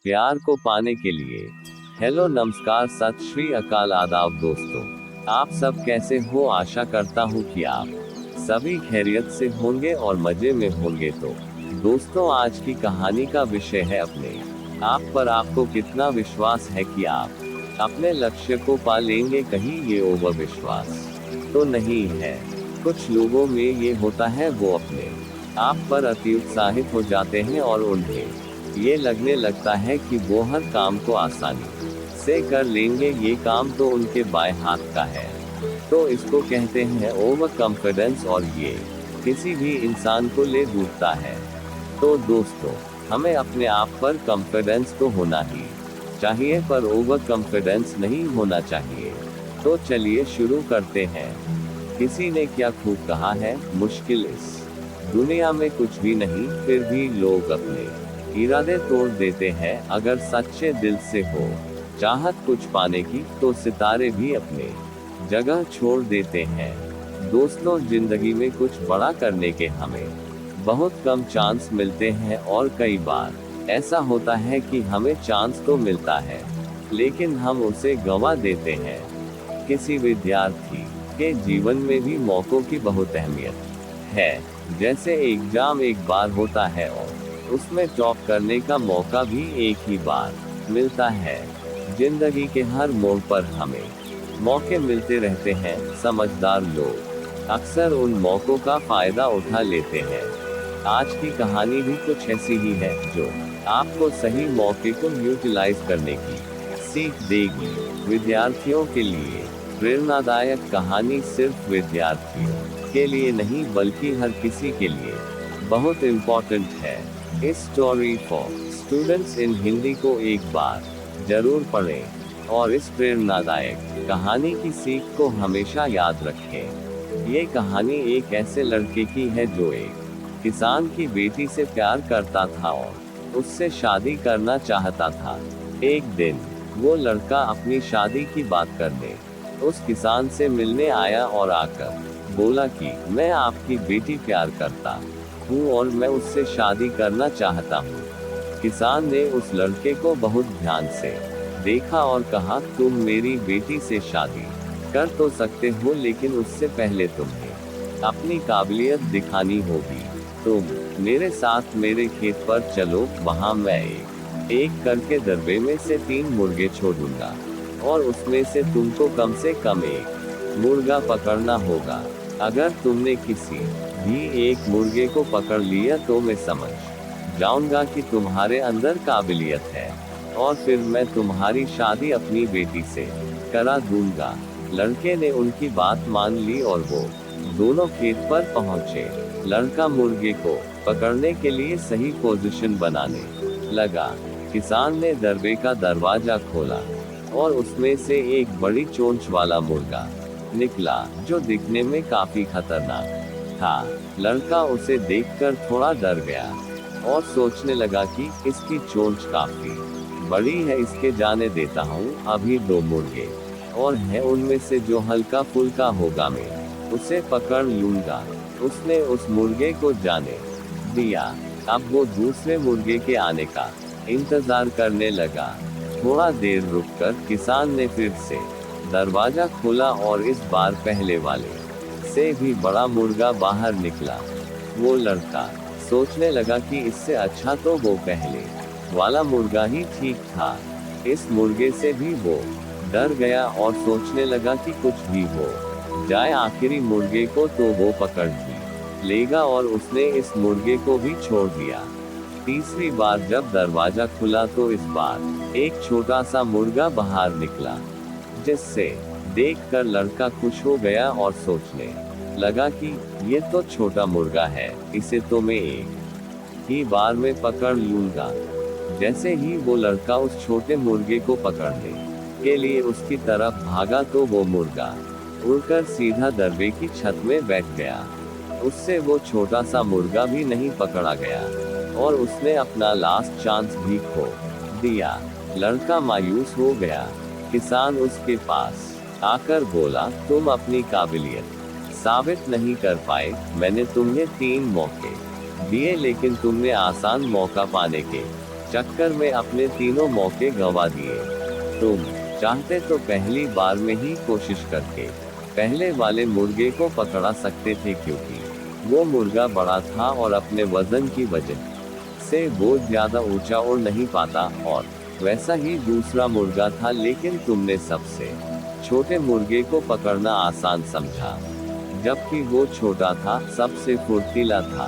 प्यार को पाने के लिए। हेलो नमस्कार सत श्री अकाल आदाब दोस्तों। आप सब कैसे हो, आशा करता हूँ कि आप सभी खैरियत से होंगे और मजे में होंगे। तो दोस्तों, आज की कहानी का विषय है अपने आप पर आपको कितना विश्वास है कि आप अपने लक्ष्य को पा लेंगे। कहीं ये ओवर विश्वास तो नहीं है। कुछ लोगों में ये होता है, वो अपने आप पर अति उत्साहित हो जाते हैं और उन्हें ये लगने लगता है कि वो हर काम को आसानी से कर लेंगे, ये काम तो उनके बाएं हाथ का है। तो इसको कहते हैं ओवर कॉन्फिडेंस, और ये किसी भी इंसान को ले डूबता है। तो दोस्तों, हमें अपने आप पर कॉन्फिडेंस तो होना ही चाहिए, पर ओवर कॉन्फिडेंस नहीं होना चाहिए। तो चलिए शुरू करते हैं। किसी ने क्या खूब कहा है, मुश्किल इस दुनिया में कुछ भी नहीं, फिर भी लोग अपने इरादे तोड़ देते हैं। अगर सच्चे दिल से हो चाहत कुछ पाने की, तो सितारे भी अपने जगह छोड़ देते हैं। दोस्तों, जिंदगी में कुछ बड़ा करने के हमें बहुत कम चांस मिलते हैं, और कई बार ऐसा होता है कि हमें चांस तो मिलता है, लेकिन हम उसे गंवा देते हैं। किसी विद्यार्थी के जीवन में भी मौकों की बहुत अहमियत है। जैसे एग्जाम एक बार होता है और उसमें टॉप करने का मौका भी एक ही बार मिलता है। जिंदगी के हर मोड़ पर हमें मौके मिलते रहते हैं। समझदार लोग अक्सर उन मौकों का फायदा उठा लेते हैं। आज की कहानी भी कुछ ऐसी ही है, जो आपको सही मौके को यूटिलाइज करने की सीख देगी। विद्यार्थियों के लिए प्रेरणादायक कहानी सिर्फ विद्यार्थियों के लिए नहीं, बल्कि हर किसी के लिए बहुत इम्पोर्टेंट है। इस story for students in Hindi को एक बार जरूर पढ़ें, और इस प्रेरणादायक कहानी की सीख को हमेशा याद रखें। ये कहानी एक ऐसे लड़के की है जो एक किसान की बेटी से प्यार करता था और उससे शादी करना चाहता था। एक दिन वो लड़का अपनी शादी की बात करने उस किसान से मिलने आया और आकर बोला कि मैं आपकी बेटी प्यार करता हूँ और मैं उससे शादी करना चाहता हूँ। किसान ने उस लड़के को बहुत ध्यान से देखा और कहा, तुम मेरी बेटी से शादी कर तो सकते हो, लेकिन उससे पहले तुम्हें अपनी काबिलियत दिखानी होगी। तुम मेरे साथ मेरे खेत पर चलो, वहाँ मैं एक एक करके दरबे में से 3 मुर्गे छोड़ूंगा, और उसमें से तुमको कम से कम एक मुर्गा पकड़ना होगा। अगर तुमने किसी भी एक मुर्गे को पकड़ लिया तो मैं समझ जाऊंगा कि तुम्हारे अंदर काबिलियत है, और फिर मैं तुम्हारी शादी अपनी बेटी से करा दूंगा। लड़के ने उनकी बात मान ली और वो दोनों खेत पर पहुंचे। लड़का मुर्गे को पकड़ने के लिए सही पोजीशन बनाने लगा। किसान ने दरबे का दरवाजा खोला और उसमें से एक बड़ी चोंच वाला मुर्गा निकला, जो दिखने में काफी खतरनाक था। लड़का उसे देखकर थोड़ा डर गया और सोचने लगा कि इसकी चोंच काफी बड़ी है, इसके जाने देता हूँ। अभी 2 मुर्गे और हैं, उनमें से जो हल्का फुल्का होगा मैं उसे पकड़ लूंगा। उसने उस मुर्गे को जाने दिया। अब वो दूसरे मुर्गे के आने का इंतजार करने लगा। थोड़ा देर रुककर किसान ने फिर से दरवाजा खोला और इस बार पहले वाले से भी बड़ा मुर्गा बाहर निकला। वो लड़का सोचने लगा कि इससे अच्छा तो वो पहले वाला मुर्गा ही ठीक था। इस मुर्गे से भी वो डर गया और सोचने लगा कि कुछ भी हो जाए, आखिरी मुर्गे को तो वो पकड़ ही लेगा, और उसने इस मुर्गे को भी छोड़ दिया। तीसरी बार जब दरवाजा खुला तो इस बार एक छोटा सा मुर्गा बाहर निकला, जिससे देखकर लड़का खुश हो गया और सोचने लगा कि ये तो छोटा मुर्गा है, इसे तो मैं एक ही बार में पकड़ लूंगा। जैसे ही वो लड़का उस छोटे मुर्गे को पकड़ने के लिए उसकी तरफ भागा तो वो मुर्गा उड़कर सीधा दरबे की छत में बैठ गया। उससे वो छोटा सा मुर्गा भी नहीं पकड़ा गया और उसने अपना लास्ट चांस भी खो दिया। लड़का मायूस हो गया। किसान उसके पास आकर बोला, तुम अपनी काबिलियत साबित नहीं कर पाए। मैंने तुम्हें 3 मौके दिए, लेकिन तुमने आसान मौका पाने के चक्कर में अपने तीनों मौके गंवा दिए। तुम चाहते तो पहली बार में ही कोशिश करके पहले वाले मुर्गे को पकड़ा सकते थे, क्योंकि वो मुर्गा बड़ा था और अपने वजन की वजह से वो ज्यादा ऊंचा उड़ नहीं पाता, और वैसा ही दूसरा मुर्गा था, लेकिन तुमने सबसे छोटे मुर्गे को पकड़ना आसान समझा, जबकि वो छोटा था, सबसे फुर्तीला था।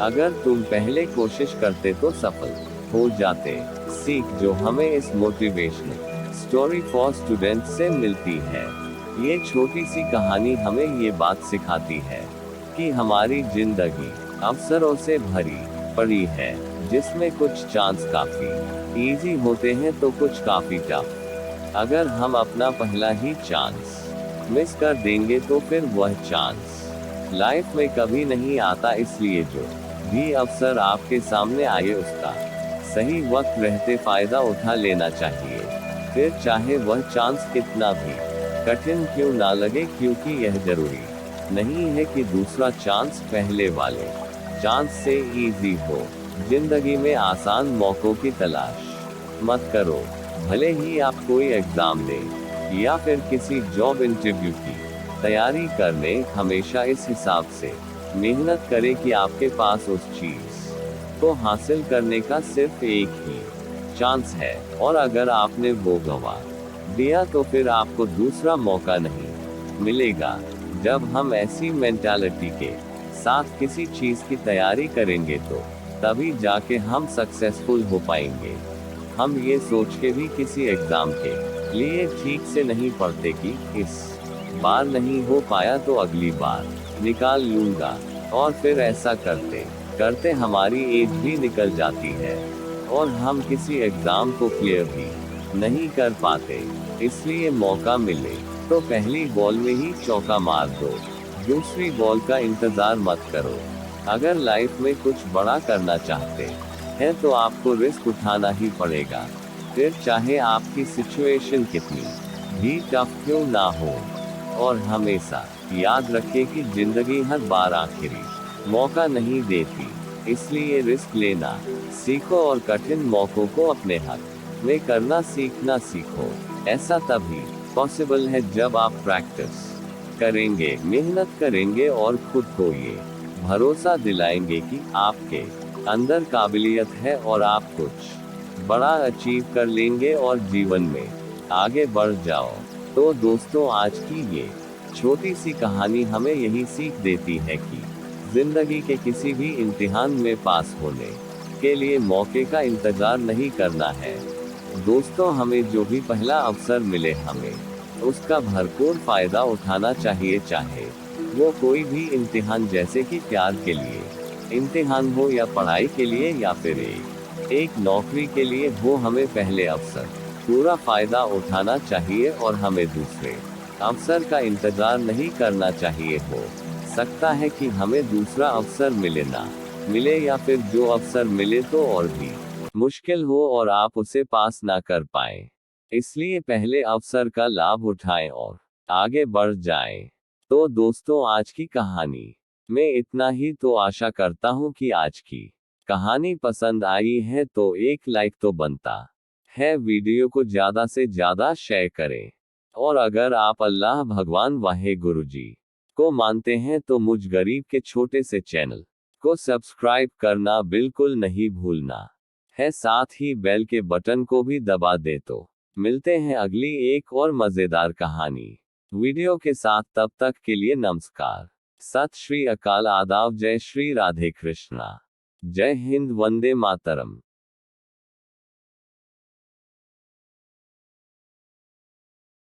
अगर तुम पहले कोशिश करते तो सफल हो जाते। सीख जो हमें इस मोटिवेशनल स्टोरी फॉर स्टूडेंट से मिलती है। ये छोटी सी कहानी हमें ये बात सिखाती है कि हमारी जिंदगी अवसरों से भरी पड़ी है, जिसमें कुछ चांस काफी इजी होते हैं तो कुछ काफी टफ। अगर हम अपना पहला ही चांस मिस कर देंगे तो फिर वह चांस लाइफ में कभी नहीं आता। इसलिए जो भी अवसर आपके सामने आए उसका सही वक्त रहते फायदा उठा लेना चाहिए, फिर चाहे वह चांस कितना भी कठिन क्यों ना लगे, क्योंकि यह जरूरी नहीं है कि दूसरा चांस पहले वाले चांस से इजी हो। जिंदगी में आसान मौकों की तलाश मत करो। भले ही आप कोई एग्जाम दें या फिर किसी जॉब इंटरव्यू की तैयारी करने, हमेशा इस हिसाब से मेहनत करें कि आपके पास उस चीज को हासिल करने का सिर्फ एक ही चांस है, और अगर आपने वो गंवा दिया तो फिर आपको दूसरा मौका नहीं मिलेगा। जब हम ऐसी मेंटालिटी के साथ किसी चीज की तैयारी करेंगे तो तभी जाके हम सक्सेसफुल हो पाएंगे। हम ये सोच के भी किसी एग्जाम के लिए ठीक से नहीं पढ़ते कि इस बार नहीं हो पाया तो अगली बार निकाल लूंगा, और फिर ऐसा करते करते हमारी एज भी निकल जाती है और हम किसी एग्जाम को क्लियर भी नहीं कर पाते। इसलिए मौका मिले तो पहली बॉल में ही चौका मार दो, दूसरी बॉल का इंतजार मत करो। अगर लाइफ में कुछ बड़ा करना चाहते हैं तो आपको रिस्क उठाना ही पड़ेगा, फिर चाहे आपकी सिचुएशन कितनी भी टफ क्यों ना हो। और हमेशा याद रखें कि जिंदगी हर बार आखिरी मौका नहीं देती, इसलिए रिस्क लेना सीखो और कठिन मौकों को अपने हक में करना सीखना सीखो। ऐसा तभी पॉसिबल है जब आप प्रैक्टिस करेंगे, मेहनत करेंगे और खुद को ये भरोसा दिलाएंगे कि आपके अंदर काबिलियत है और आप कुछ बड़ा अचीव कर लेंगे और जीवन में आगे बढ़ जाओ। तो दोस्तों, आज की ये छोटी सी कहानी हमें यही सीख देती है कि जिंदगी के किसी भी इम्तिहान में पास होने के लिए मौके का इंतजार नहीं करना है। दोस्तों, हमें जो भी पहला अवसर मिले हमें उसका भरपूर फायदा उठाना चाहिए, चाहे वो कोई भी इम्तिहान जैसे कि प्यार के लिए इम्तिहान हो या पढ़ाई के लिए या फिर एक नौकरी के लिए हो। हमें पहले अवसर पूरा फायदा उठाना चाहिए और हमें दूसरे अवसर का इंतजार नहीं करना चाहिए। हो सकता है कि हमें दूसरा अवसर मिले ना मिले, या फिर जो अवसर मिले तो और भी मुश्किल हो और आप उसे पास ना कर पाए। इसलिए पहले अवसर का लाभ उठाएं और आगे बढ़ जाएं। तो दोस्तों, आज की कहानी में इतना ही। तो आशा करता हूँ कि आज की कहानी पसंद आई है, तो एक लाइक तो बनता है। वीडियो को ज्यादा से ज्यादा शेयर करें, और अगर आप अल्लाह भगवान वाहे गुरुजी को मानते हैं तो मुझ गरीब के छोटे से चैनल को सब्सक्राइब करना बिल्कुल नहीं भूलना है। साथ ही बेल के बटन को भी दबा दे। तो मिलते हैं अगली एक और मजेदार कहानी वीडियो के साथ। तब तक के लिए नमस्कार, सत श्री अकाल, आदाब, जय श्री राधे कृष्णा, जय हिंद, वंदे मातरम।